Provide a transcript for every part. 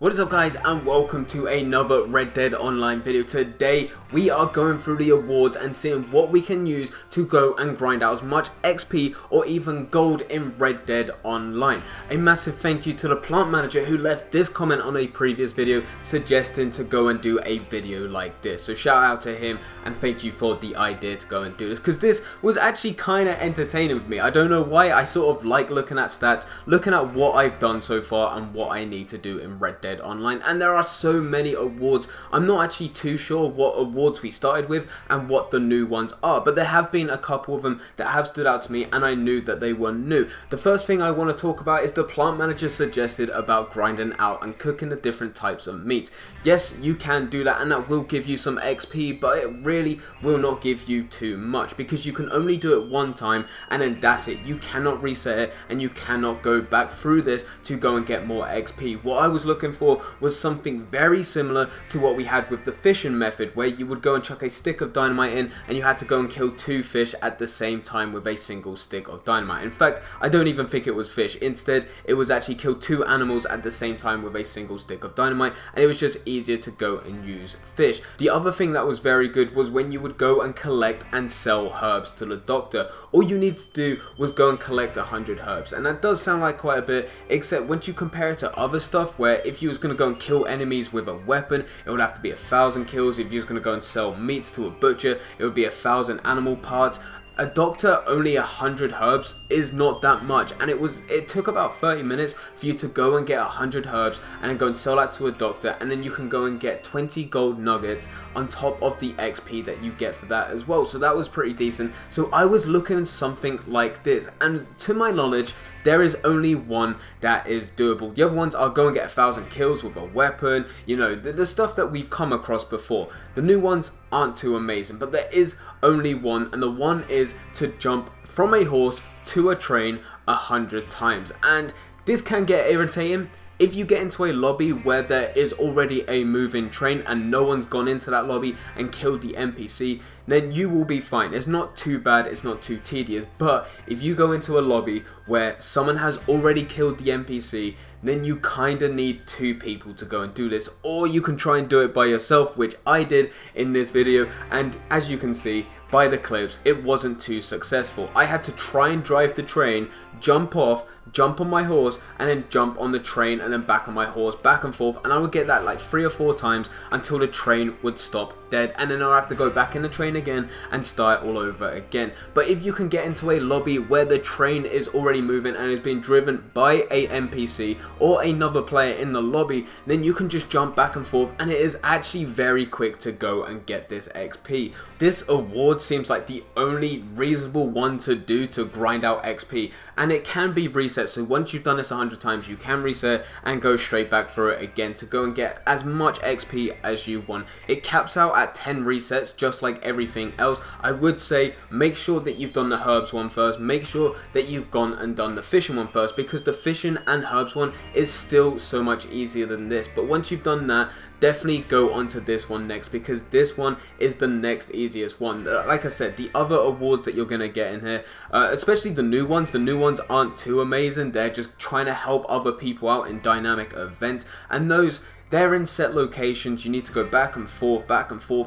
What is up guys, and welcome to another Red Dead Online video. Today we are going through the awards and seeing what we can use to go and grind out as much XP or even gold in Red Dead Online. A massive thank you to the plant manager who left this comment on a previous video suggesting to go and do a video like this. So shout out to him and thank you for the idea to go and do this, because this was actually kind of entertaining for me. I don't know why, I sort of like looking at stats, looking at what I've done so far and what I need to do in Red Dead Online, and there are so many awards. I'm not actually too sure what awards we started with and what the new ones are, but there have been a couple of them that have stood out to me and I knew that they were new. The first thing I want to talk about is the plant manager suggested about grinding out and cooking the different types of meats. Yes, you can do that and that will give you some XP, but it really will not give you too much because you can only do it one time and then that's it. You cannot reset it and you cannot go back through this to go and get more XP. What I was looking for was something very similar to what we had with the fishing method, where you would go and chuck a stick of dynamite in and you had to go and kill 2 fish at the same time with a single stick of dynamite. In fact, I don't even think it was fish. Instead, it was actually kill 2 animals at the same time with a single stick of dynamite, and it was just easier to go and use fish. The other thing that was very good was when you would go and collect and sell herbs to the doctor. All you need to do was go and collect 100 herbs, and that does sound like quite a bit, except once you compare it to other stuff, where if you was going to go and kill enemies with a weapon, it would have to be 1,000 kills. If you was going to go and sell meats to a butcher, it would be 1,000 animal parts. A doctor, only 100 herbs is not that much, and it took about 30 minutes for you to go and get 100 herbs and then go and sell that to a doctor, and then you can go and get 20 gold nuggets on top of the XP that you get for that as well. So that was pretty decent. So I was looking at something like this, and to my knowledge there is only one that is doable. The other ones are go and get 1,000 kills with a weapon, you know, the stuff that we've come across before. The new ones aren't too amazing, but there is only one, and the one is to jump from a horse to a train 100 times. And this can get irritating if you get into a lobby where there is already a moving train and no one's gone into that lobby and killed the NPC. Then you will be fine. It's not too bad, it's not too tedious. But if you go into a lobby where someone has already killed the NPC, then you kind of need 2 people to go and do this, or you can try and do it by yourself, which I did in this video, and as you can see by the clips, it wasn't too successful. I had to try and drive the train, jump off, jump on my horse, and then jump on the train and then back on my horse, back and forth, and I would get that like 3 or 4 times until the train would stop dead, and then I'll have to go back in the train again and start all over again. But if you can get into a lobby where the train is already moving and is being driven by a NPC or another player in the lobby, then you can just jump back and forth, and it is actually very quick to go and get this XP. This award seems like the only reasonable one to do to grind out XP, and it can be reset. So once you've done this 100 times, you can reset and go straight back through it again to go and get as much XP as you want. It caps out at 10 resets, just like everything else. I would say make sure that you've done the herbs one first, make sure that you've gone and done the fishing one first, because the fishing and herbs one is still so much easier than this. But once you've done that, definitely go on to this one next, because this one is the next easiest one. Like I said, the other awards that you're going to get in here, especially the new ones aren't too amazing. They're just trying to help other people out in dynamic events, and those, they're in set locations. You need to go back and forth,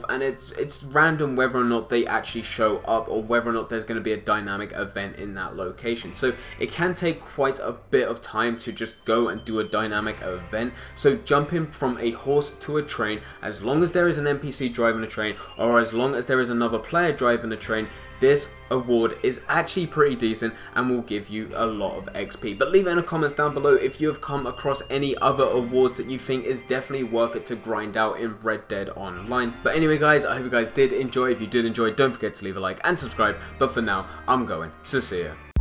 and it's random whether or not they actually show up or whether or not there's going to be a dynamic event in that location. So it can take quite a bit of time to just go and do a dynamic event. So jumping from a horse to a train, as long as there is an NPC driving a train, or as long as there is another player driving a train, this award is actually pretty decent and will give you a lot of XP. But leave it in the comments down below if you have come across any other awards that you think is definitely worth it to grind out in Red Dead Online. But anyway guys, I hope you guys did enjoy. If you did enjoy, don't forget to leave a like and subscribe. But for now, I'm going to see ya.